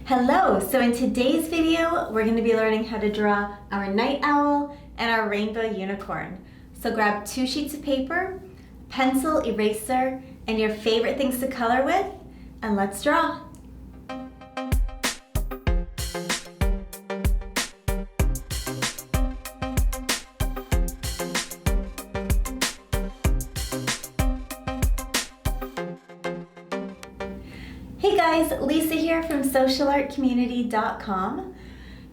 Hello! So in today's video, we're going to be learning how to draw our night owl and our rainbow unicorn. So grab 2 sheets of paper, pencil, eraser, and your favorite things to color with, and let's draw. Hey guys, Lisa here from socialartcommunity.com.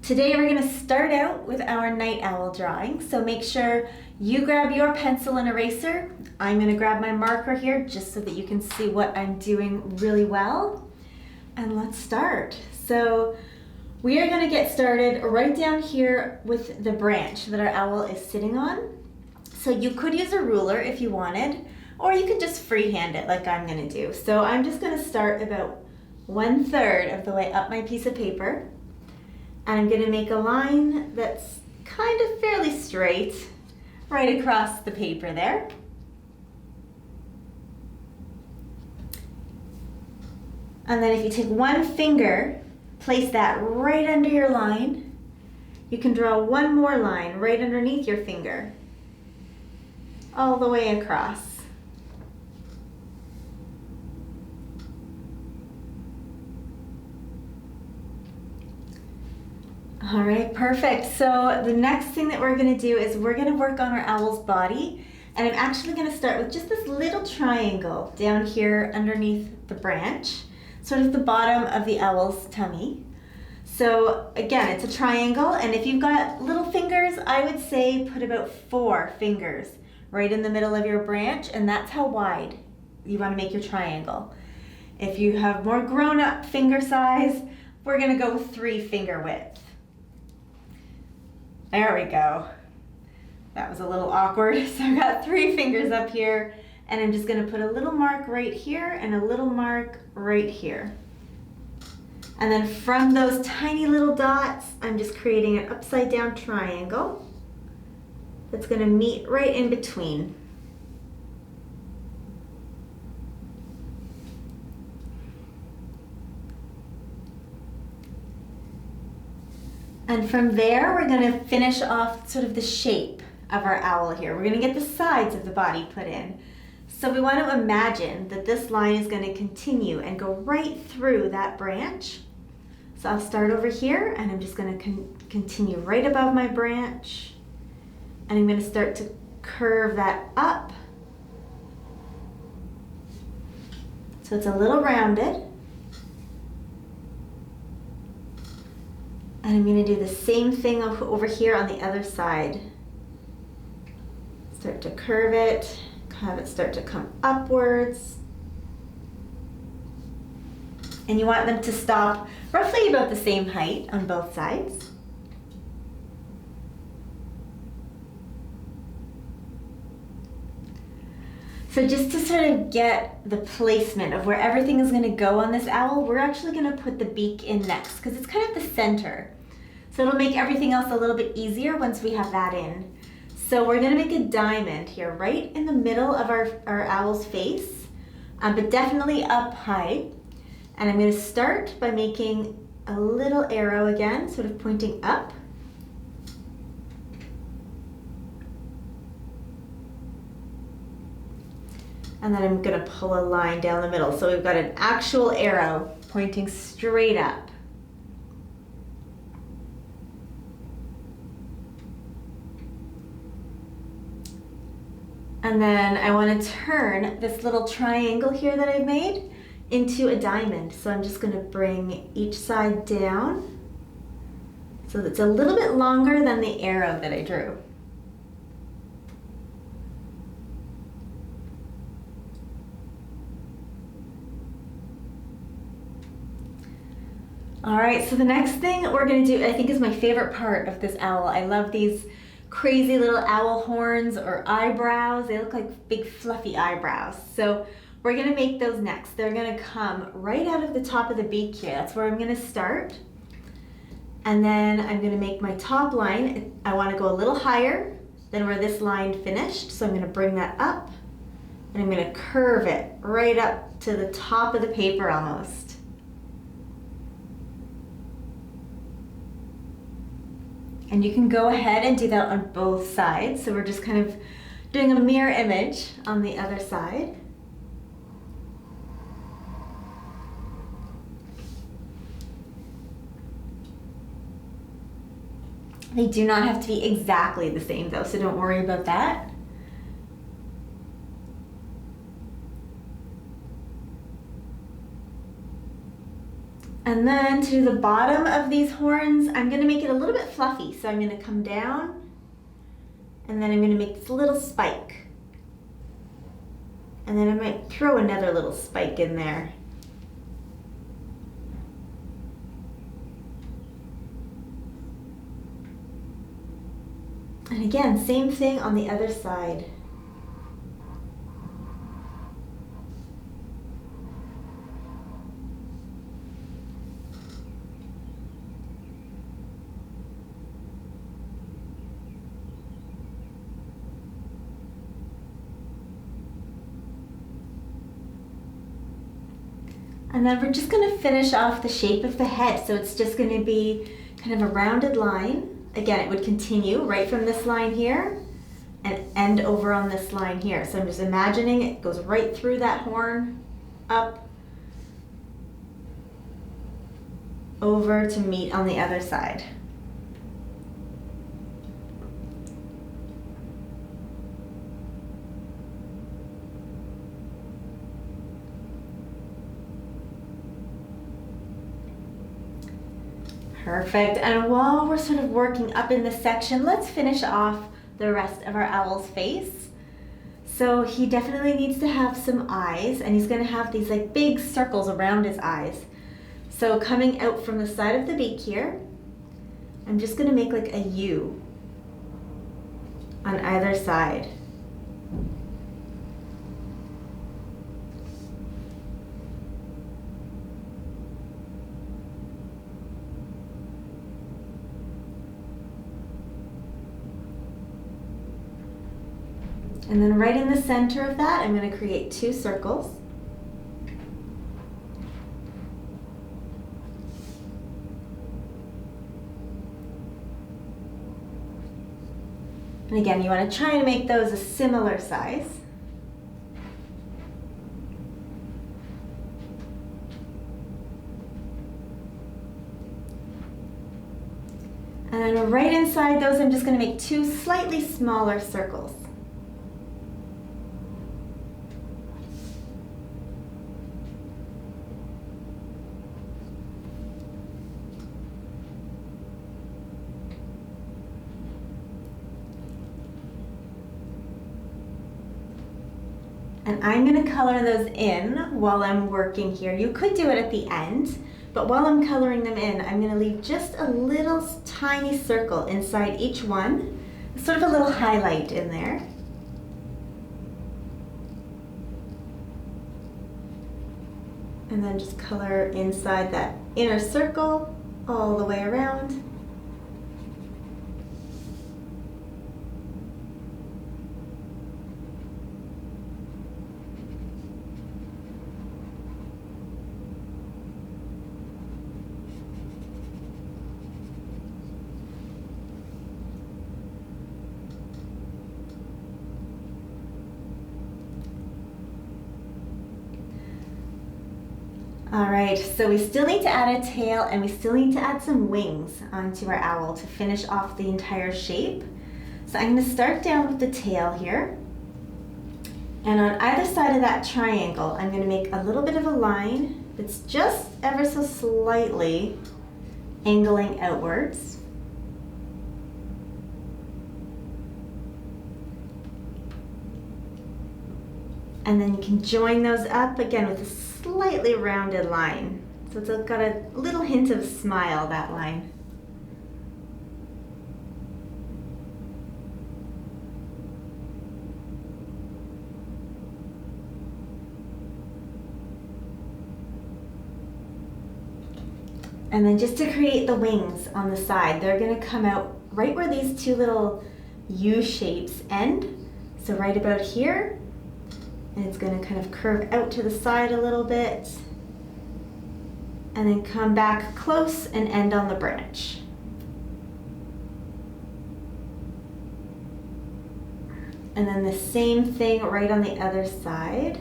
Today we're going to start out with our night owl drawing, so make sure you grab your pencil and eraser. I'm going to grab my marker here just so that you can see what I'm doing really well. And let's start. So we are going to get started right down here with the branch that our owl is sitting on. So you could use a ruler if you wanted, or you could just freehand it like I'm going to do. So I'm just going to start about 1/3 of the way up my piece of paper, and I'm going to make a line that's kind of fairly straight right across the paper there. And then if you take one finger, place that right under your line. You can draw one more line right underneath your finger, all the way across. All right, perfect. So the next thing that we're going to do is we're going to work on our owl's body, and I'm actually going to start with just this little triangle down here underneath the branch, sort of the bottom of the owl's tummy. So again, it's a triangle, and if you've got little fingers, I would say put about 4 fingers right in the middle of your branch, and that's how wide you want to make your triangle. If you have more grown-up finger size, we're going to go with 3 finger width. There we go. That was a little awkward. So I've got 3 fingers up here, and I'm just going to put a little mark right here and a little mark right here. And then from those tiny little dots, I'm just creating an upside down triangle that's going to meet right in between. And from there, we're going to finish off sort of the shape of our owl here. We're going to get the sides of the body put in. So we want to imagine that this line is going to continue and go right through that branch. So I'll start over here, and I'm just going to continue right above my branch. And I'm going to start to curve that up. So it's a little rounded. And I'm going to do the same thing over here on the other side. Start to curve it, have it start to come upwards. And you want them to stop roughly about the same height on both sides. So just to sort of get the placement of where everything is going to go on this owl, we're actually going to put the beak in next because it's kind of the center. So it'll make everything else a little bit easier once we have that in. So we're going to make a diamond here right in the middle of our owl's face, but definitely up high. And I'm going to start by making a little arrow again, sort of pointing up. And then I'm going to pull a line down the middle. So we've got an actual arrow pointing straight up. And then I want to turn this little triangle here that I've made into a diamond. So I'm just going to bring each side down so that it's a little bit longer than the arrow that I drew. All right, so the next thing we're going to do, I think, is my favorite part of this owl. I love these crazy little owl horns or eyebrows. They look like big fluffy eyebrows. So we're going to make those next. They're going to come right out of the top of the beak here. That's where I'm going to start. And then I'm going to make my top line. I want to go a little higher than where this line finished. So I'm going to bring that up, and I'm going to curve it right up to the top of the paper almost. And you can go ahead and do that on both sides. So we're just kind of doing a mirror image on the other side. They do not have to be exactly the same though, so don't worry about that. And then to the bottom of these horns, I'm gonna make it a little bit fluffy. So I'm gonna come down and then I'm gonna make this little spike. And then I might throw another little spike in there. And again, same thing on the other side. And then we're just going to finish off the shape of the head. So it's just going to be kind of a rounded line. Again, it would continue right from this line here and end over on this line here. So I'm just imagining it goes right through that horn, up, over to meet on the other side. Perfect, and while we're sort of working up in this section, let's finish off the rest of our owl's face. So he definitely needs to have some eyes, and he's gonna have these like big circles around his eyes. So coming out from the side of the beak here, I'm just gonna make like a U on either side. And then right in the center of that, I'm going to create 2 circles. And again, you want to try and make those a similar size. And then right inside those, I'm just going to make 2 slightly smaller circles. And I'm going to color those in while I'm working here. You could do it at the end, but while I'm coloring them in, I'm going to leave just a little tiny circle inside each one, sort of a little highlight in there. And then just color inside that inner circle all the way around. All right, so we still need to add a tail and we still need to add some wings onto our owl to finish off the entire shape. So I'm going to start down with the tail here. And on either side of that triangle, I'm going to make a little bit of a line that's just ever so slightly angling outwards. And then you can join those up again with a slightly rounded line. So it's got a little hint of smile, that line. And then just to create the wings on the side, they're going to come out right where these 2 little U shapes end. So right about here. And it's going to kind of curve out to the side a little bit. And then come back close and end on the branch. And then the same thing right on the other side.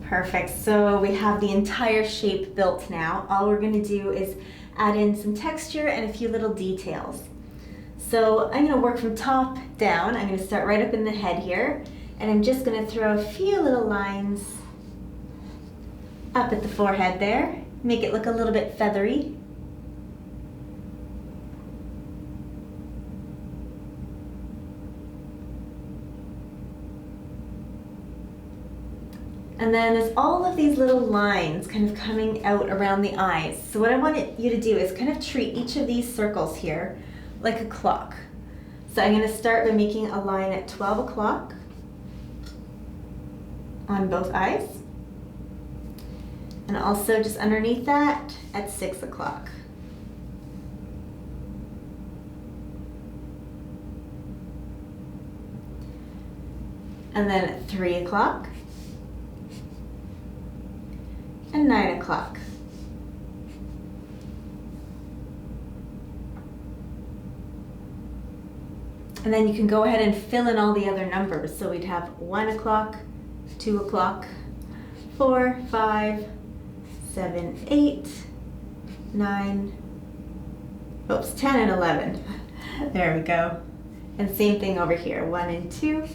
Perfect, so we have the entire shape built now. All we're gonna do is add in some texture and a few little details. So I'm gonna work from top down. I'm gonna start right up in the head here, and I'm just gonna throw a few little lines up at the forehead there, make it look a little bit feathery. And then there's all of these little lines kind of coming out around the eyes. So what I want you to do is kind of treat each of these circles here like a clock. So I'm going to start by making a line at 12 o'clock on both eyes. And also just underneath that at 6 o'clock. And then at 3 o'clock. And 9 o'clock. And then you can go ahead and fill in all the other numbers. So we'd have 1 o'clock, 2 o'clock, 4, 5, 7, 8, 9, oops, 10 and 11. There we go. And same thing over here, 1 and 2,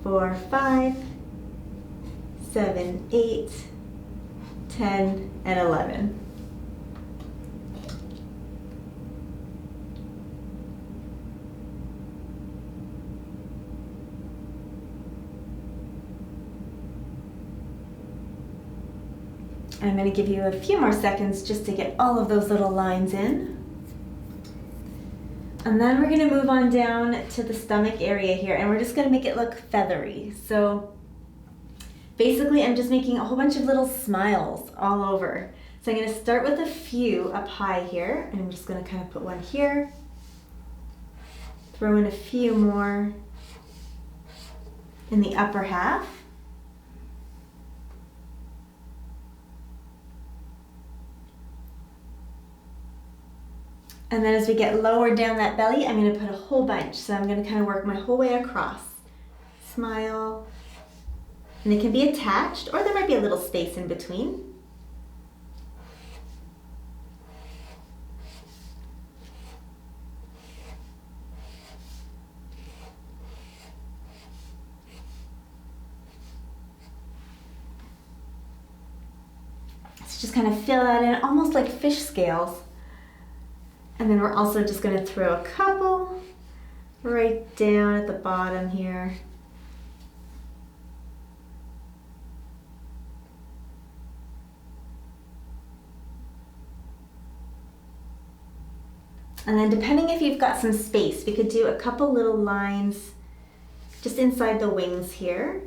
4, 5, 7, 8, 10, and 11. I'm going to give you a few more seconds just to get all of those little lines in. And then we're going to move on down to the stomach area here, and we're just going to make it look feathery. So basically, I'm just making a whole bunch of little smiles all over. So I'm going to start with a few up high here, and I'm just going to kind of put one here, throw in a few more in the upper half. And then as we get lower down that belly, I'm going to put a whole bunch. So I'm going to kind of work my whole way across. Smile. And it can be attached, or there might be a little space in between. So just kind of fill that in, almost like fish scales. And then we're also just going to throw a couple right down at the bottom here. And then depending if you've got some space, we could do a couple little lines just inside the wings here.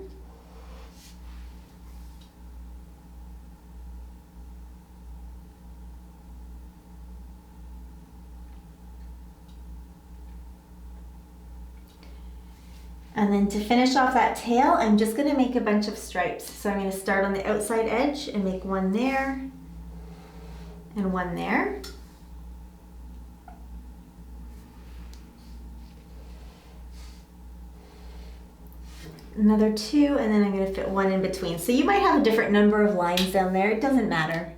And then to finish off that tail, I'm just going to make a bunch of stripes. So I'm going to start on the outside edge and make one there and one there. Another two, and then I'm going to fit one in between. So you might have a different number of lines down there. It doesn't matter.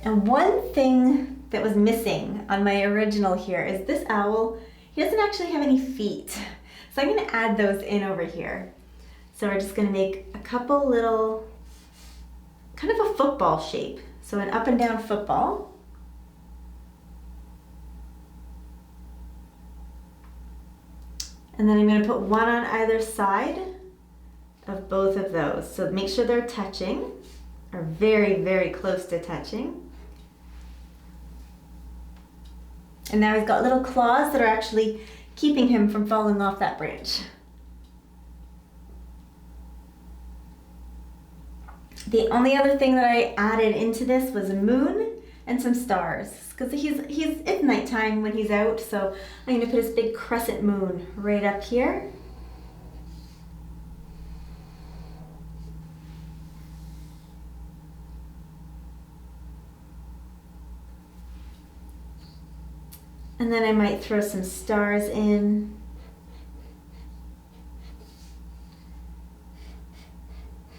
And one thing that was missing on my original here is this owl. He doesn't actually have any feet. So I'm going to add those in over here. So we're just going to make a couple little, kind of a football shape. So an up and down football. And then I'm going to put one on either side of both of those. So make sure they're touching, or very, very close to touching. And now he's got little claws that are actually keeping him from falling off that branch. The only other thing that I added into this was a moon and some stars, because it's nighttime when he's out, so I'm going to put this big crescent moon right up here. And then I might throw some stars in.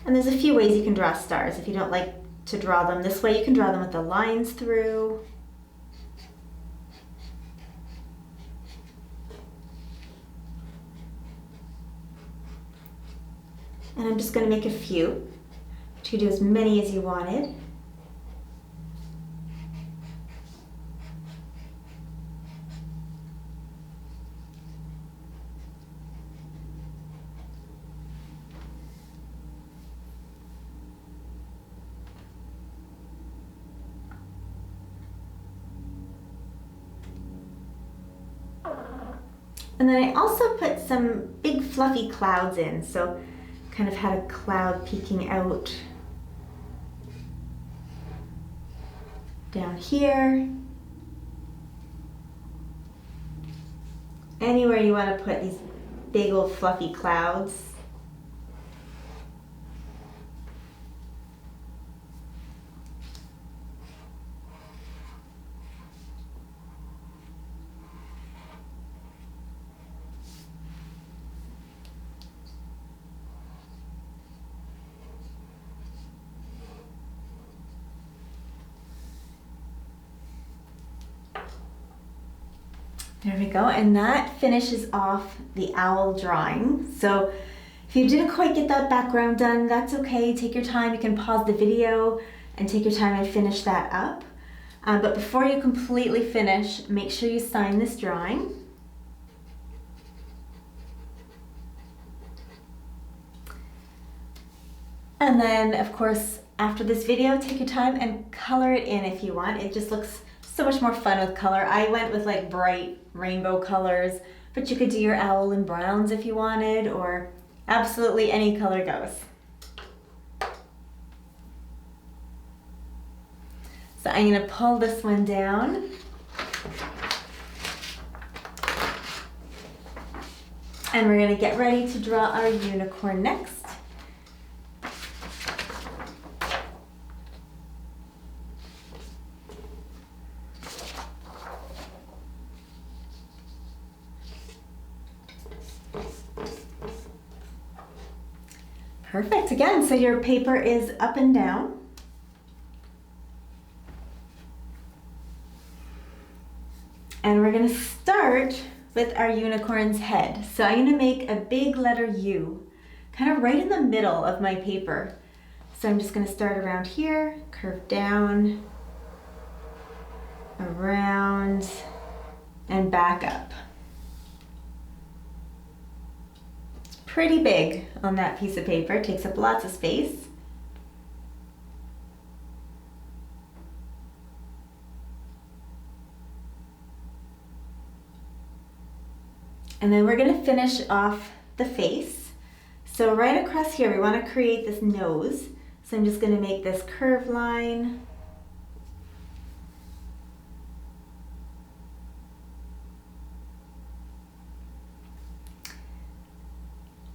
And there's a few ways you can draw stars if you don't like to draw them this way. You can draw them with the lines through. And I'm just going to make a few. You could do as many as you wanted. And then I also put some big fluffy clouds in, so kind of had a cloud peeking out down here. Anywhere you want to put these big old fluffy clouds. There we go, and that finishes off the owl drawing. So if you didn't quite get that background done, that's okay. Take your time. You can pause the video and take your time and finish that up. But before you completely finish, make sure you sign this drawing. And then, of course, after this video, take your time and color it in if you want. It just looks so much more fun with color. I went with like bright rainbow colors, but you could do your owl in browns if you wanted, or absolutely any color goes. So I'm going to pull this one down. And we're going to get ready to draw our unicorn next. Perfect. Again, so your paper is up and down. And we're going to start with our unicorn's head. So I'm going to make a big letter U, kind of right in the middle of my paper. So I'm just going to start around here, curve down, around, and back up. Pretty big on that piece of paper, takes up lots of space. And then we're going to finish off the face. So right across here, we want to create this nose. So I'm just going to make this curved line.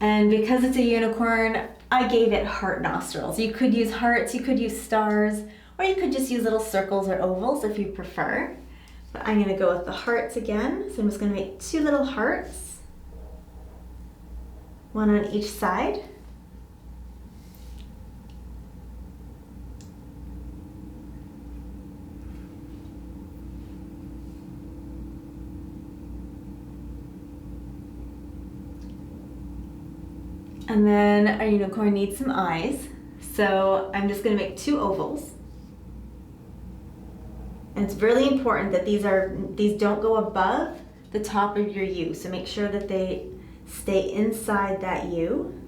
And because it's a unicorn, I gave it heart nostrils. You could use hearts, you could use stars, or you could just use little circles or ovals if you prefer. But I'm going to go with the hearts again. So I'm just going to make 2 little hearts, one on each side. And then our unicorn needs some eyes. So I'm just going to make 2 ovals. And it's really important that these don't go above the top of your U. So make sure that they stay inside that U.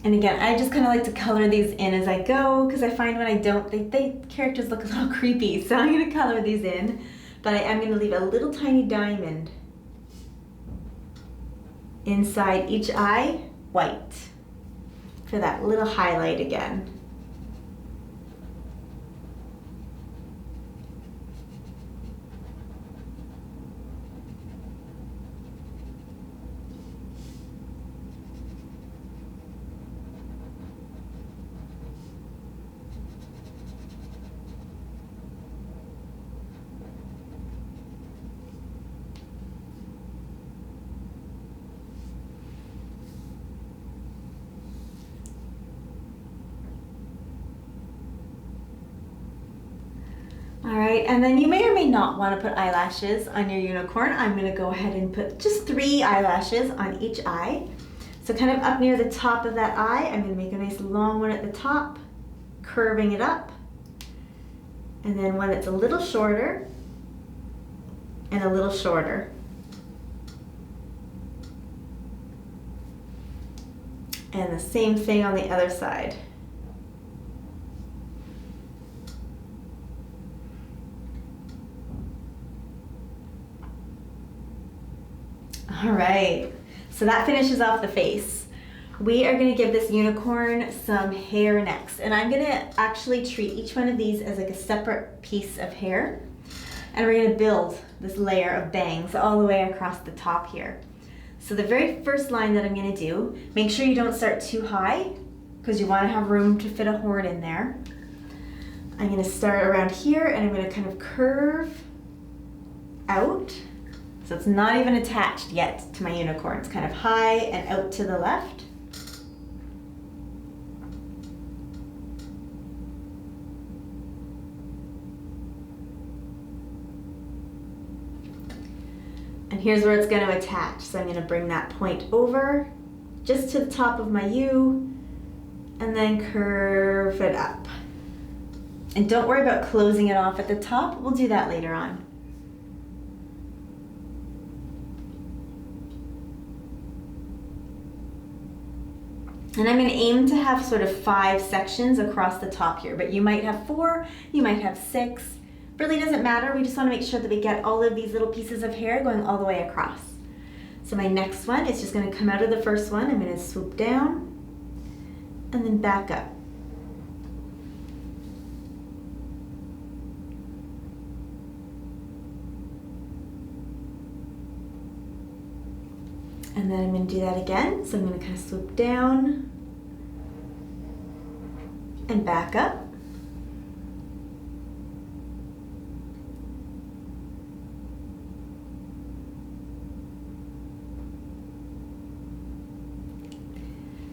And again, I just kind of like to color these in as I go, because I find when I don't, they characters look a little creepy. So I'm going to color these in, but I am going to leave a little tiny diamond Inside each eye, white, for that little highlight again. All right, and then you may or may not want to put eyelashes on your unicorn. I'm going to go ahead and put just 3 eyelashes on each eye. So kind of up near the top of that eye, I'm going to make a nice long one at the top, curving it up. And then one that's a little shorter and a little shorter. And the same thing on the other side. All right, so that finishes off the face. We are gonna give this unicorn some hair next, and I'm gonna actually treat each one of these as like a separate piece of hair, and we're gonna build this layer of bangs all the way across the top here. So the very first line that I'm gonna do, make sure you don't start too high, because you wanna have room to fit a horn in there. I'm gonna start around here, and I'm gonna kind of curve out. So it's not even attached yet to my unicorn. It's kind of high and out to the left. And here's where it's going to attach. So I'm going to bring that point over just to the top of my U and then curve it up. And don't worry about closing it off at the top. We'll do that later on. And I'm going to aim to have sort of 5 sections across the top here, but you might have 4, you might have 6. Really doesn't matter. We just want to make sure that we get all of these little pieces of hair going all the way across. So my next one is just going to come out of the first one. I'm going to swoop down and then back up. And then I'm going to do that again. So I'm going to kind of swoop down and back up.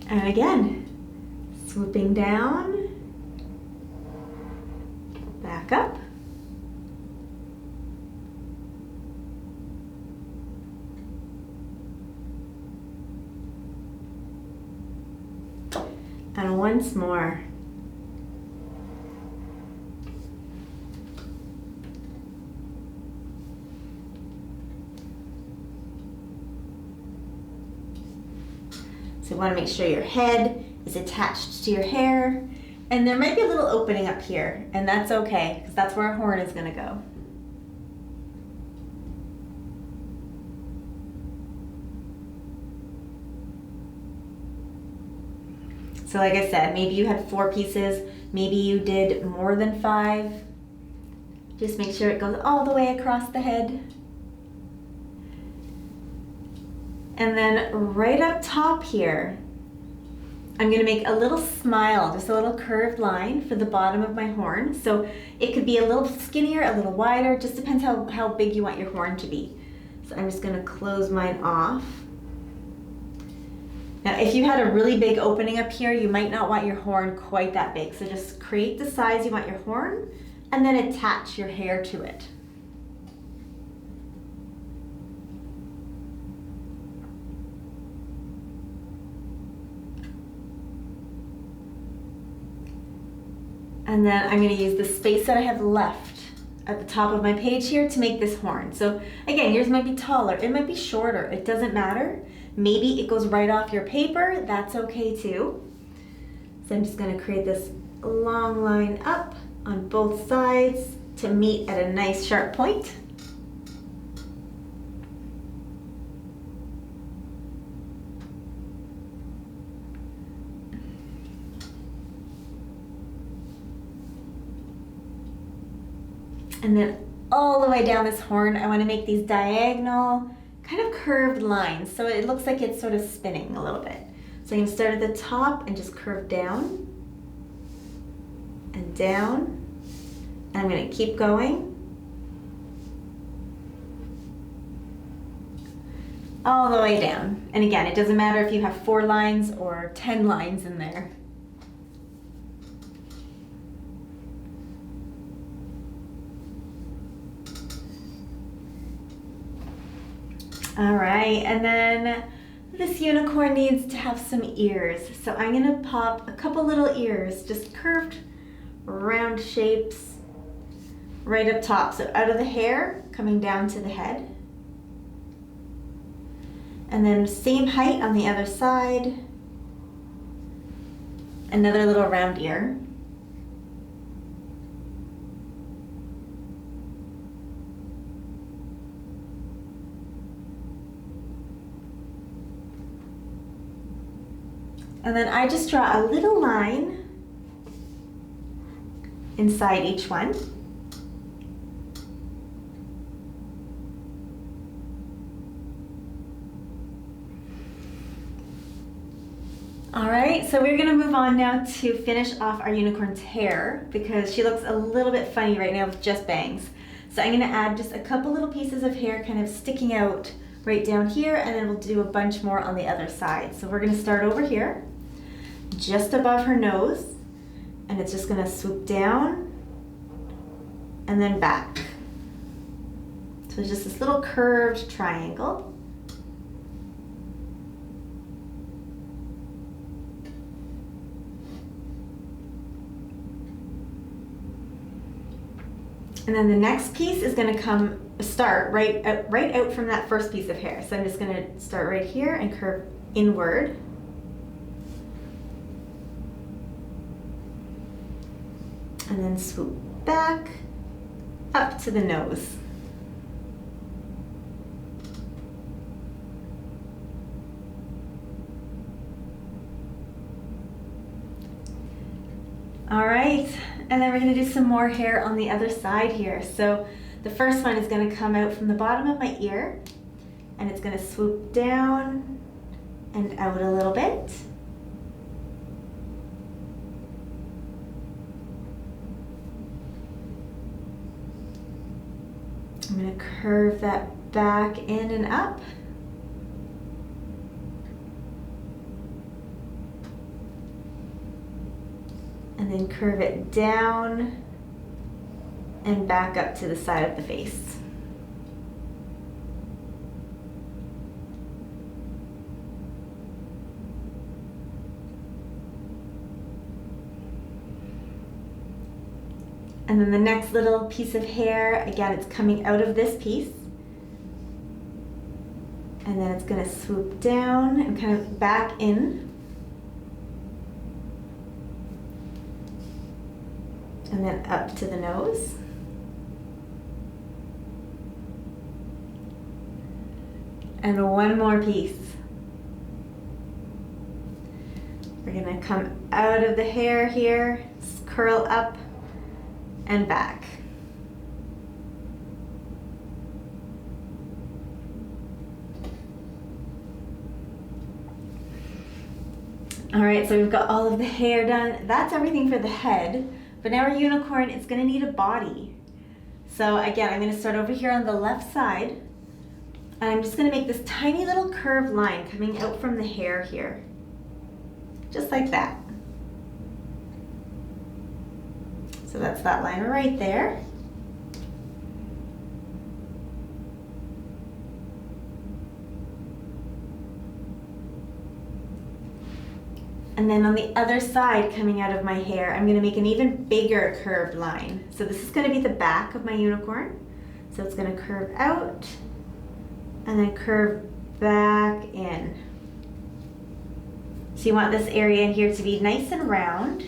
And again, swooping down, back up. And once more. So you want to make sure your head is attached to your hair, and there might be a little opening up here, and that's okay, because that's where our horn is going to go. So like I said, maybe you had 4 pieces, maybe you did more than 5. Just make sure it goes all the way across the head. And then right up top here, I'm going to make a little smile, just a little curved line for the bottom of my horn. So it could be a little skinnier, a little wider, just depends how big you want your horn to be. So I'm just going to close mine off. Now, if you had a really big opening up here, you might not want your horn quite that big. So just create the size you want your horn and then attach your hair to it. And then I'm going to use the space that I have left at the top of my page here to make this horn. So again, yours might be taller, it might be shorter, it doesn't matter. Maybe it goes right off your paper, that's okay too. So I'm just going to create this long line up on both sides to meet at a nice sharp point. And then all the way down this horn, I want to make these diagonal, kind of curved lines. So it looks like it's sort of spinning a little bit. So I'm going to start at the top and just curve down and down. And I'm going to keep going. All the way down. And again, it doesn't matter if you have 4 lines or 10 lines in there. All right, and then this unicorn needs to have some ears. So I'm gonna pop a couple little ears, just curved round shapes right up top. So out of the hair, coming down to the head. And then same height on the other side. Another little round ear. And then I just draw a little line inside each one. All right, so we're gonna move on now to finish off our unicorn's hair because she looks a little bit funny right now with just bangs. So I'm gonna add just a couple little pieces of hair kind of sticking out right down here, and then we'll do a bunch more on the other side. So we're gonna start over here, just above her nose, and it's just gonna swoop down and then back. So just this little curved triangle. And then the next piece is going to start right out from that first piece of hair. So I'm just going to start right here and curve inward. And then swoop back up to the nose. All right, and then we're gonna do some more hair on the other side here. So the first one is gonna come out from the bottom of my ear, and it's gonna swoop down and out a little bit. I'm gonna curve that back in and up. And then curve it down and back up to the side of the face. And then the next little piece of hair, again, it's coming out of this piece. And then it's going to swoop down and kind of back in. And then up to the nose. And one more piece. We're gonna come out of the hair here, curl up and back. All right, so we've got all of the hair done. That's everything for the head. But now our unicorn is gonna need a body. So again, I'm gonna start over here on the left side, and I'm just gonna make this tiny little curved line coming out from the hair here. Just like that. So that's that line right there. And then on the other side coming out of my hair, I'm gonna make an even bigger curved line. So this is gonna be the back of my unicorn. So it's gonna curve out and then curve back in. So you want this area in here to be nice and round.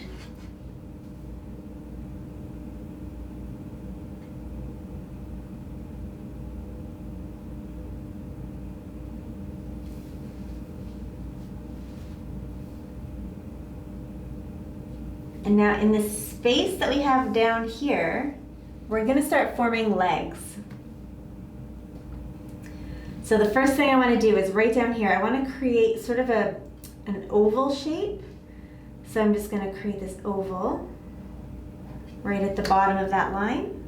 And now in this space that we have down here, we're gonna start forming legs. So the first thing I wanna do is right down here, I wanna create sort of an oval shape. So I'm just gonna create this oval right at the bottom of that line.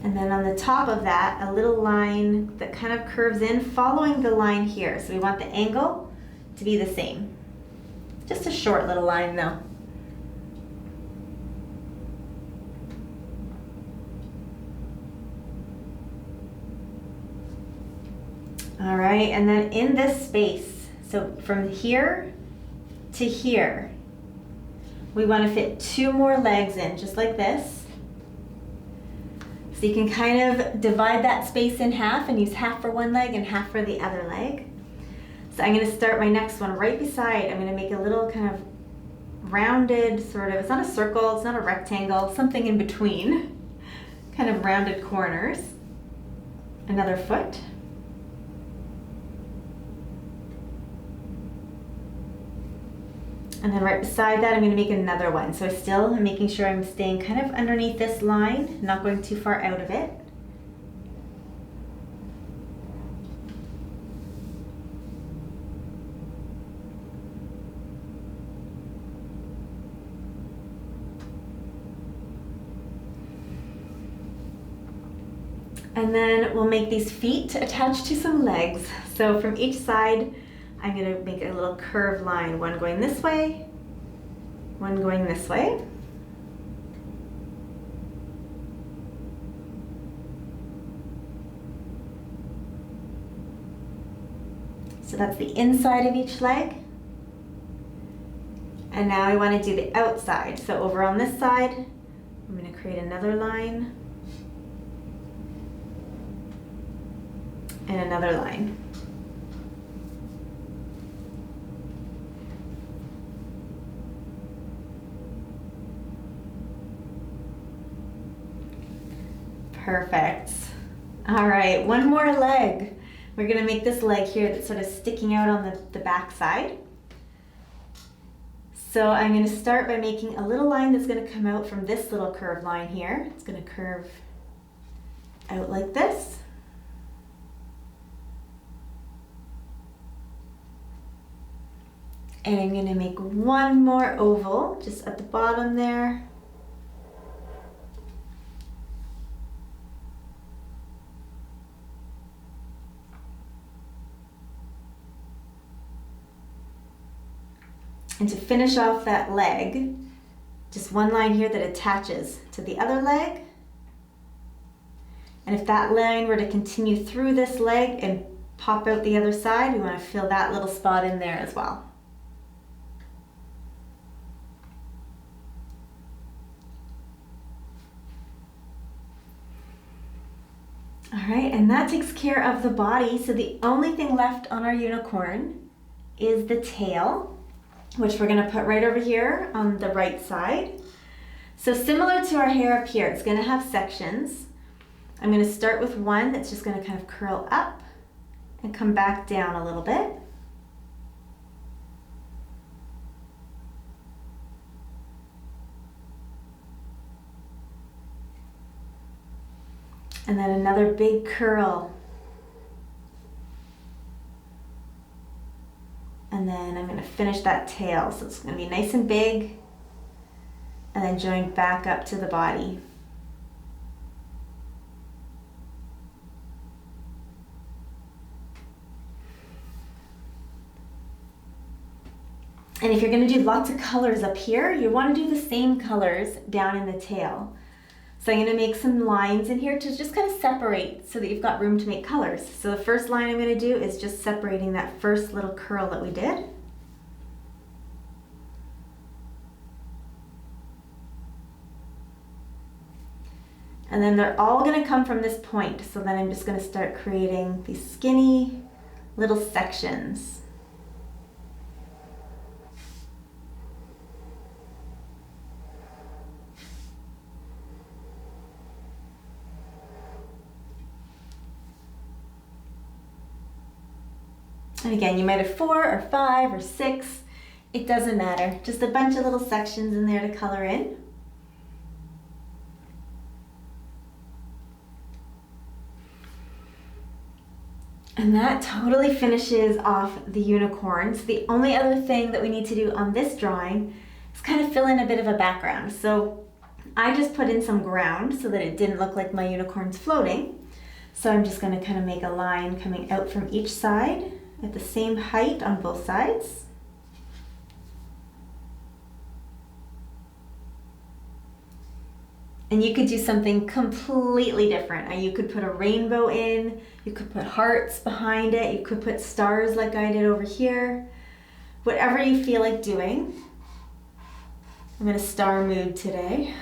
And then on the top of that, a little line that kind of curves in, following the line here. So we want the angle to be the same. Just a short little line though. All right, and then in this space, so from here to here, we want to fit 2 more legs in, just like this. So you can kind of divide that space in half and use half for one leg and half for the other leg. So I'm going to start my next one right beside. I'm going to make a little kind of rounded sort of, it's not a circle, it's not a rectangle, something in between, kind of rounded corners. Another foot. And then right beside that, I'm going to make another one. So I still am making sure I'm staying kind of underneath this line, not going too far out of it. And then we'll make these feet attached to some legs. So from each side, I'm going to make a little curved line, one going this way, one going this way. So that's the inside of each leg. And now I want to do the outside. So over on this side, I'm going to create another line and another line. Perfect. All right, one more leg. We're gonna make this leg here that's sort of sticking out on the back side. So I'm gonna start by making a little line that's gonna come out from this little curved line here. It's gonna curve out like this. And I'm gonna make one more oval just at the bottom there. And to finish off that leg, just one line here that attaches to the other leg. And if that line were to continue through this leg and pop out the other side, we want to fill that little spot in there as well. All right, and that takes care of the body. So the only thing left on our unicorn is the tail, which we're gonna put right over here on the right side. So similar to our hair up here, it's gonna have sections. I'm gonna start with one that's just gonna kind of curl up and come back down a little bit. And then another big curl. And then I'm going to finish that tail. So it's going to be nice and big and then join back up to the body. And if you're going to do lots of colors up here, you want to do the same colors down in the tail. So I'm going to make some lines in here to just kind of separate so that you've got room to make colors. So the first line I'm going to do is just separating that first little curl that we did. And then they're all going to come from this point. So then I'm just going to start creating these skinny little sections. And again, you might have 4 or 5 or 6. It doesn't matter. Just a bunch of little sections in there to color in. And that totally finishes off the unicorns. The only other thing that we need to do on this drawing is kind of fill in a bit of a background. So I just put in some ground so that it didn't look like my unicorn's floating. So I'm just going to kind of make a line coming out from each side at the same height on both sides. And you could do something completely different. You could put a rainbow in, you could put hearts behind it, you could put stars like I did over here. Whatever you feel like doing. I'm in a star mood today.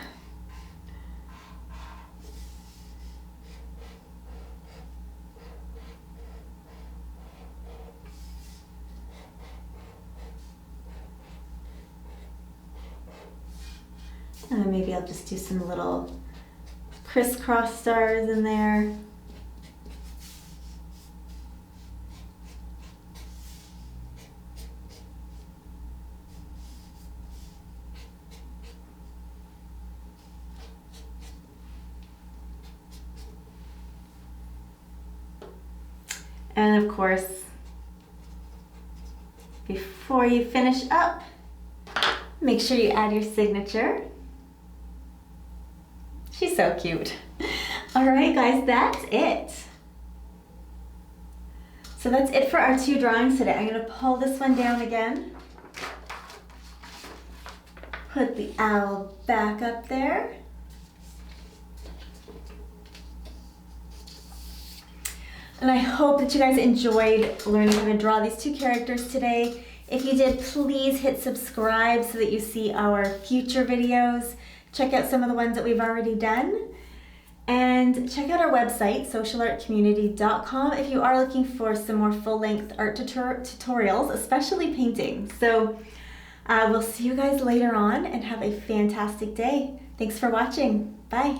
And then maybe I'll just do some little crisscross stars in there. And of course, before you finish up, make sure you add your signature. She's so cute. All right, guys, that's it. So that's it for our 2 drawings today. I'm gonna pull this one down again. Put the owl back up there. And I hope that you guys enjoyed learning how to draw these 2 characters today. If you did, please hit subscribe so that you see our future videos. Check out some of the ones that we've already done. And check out our website, socialartcommunity.com, if you are looking for some more full-length art tutorials, especially painting. So we'll see you guys later on and have a fantastic day. Thanks for watching. Bye.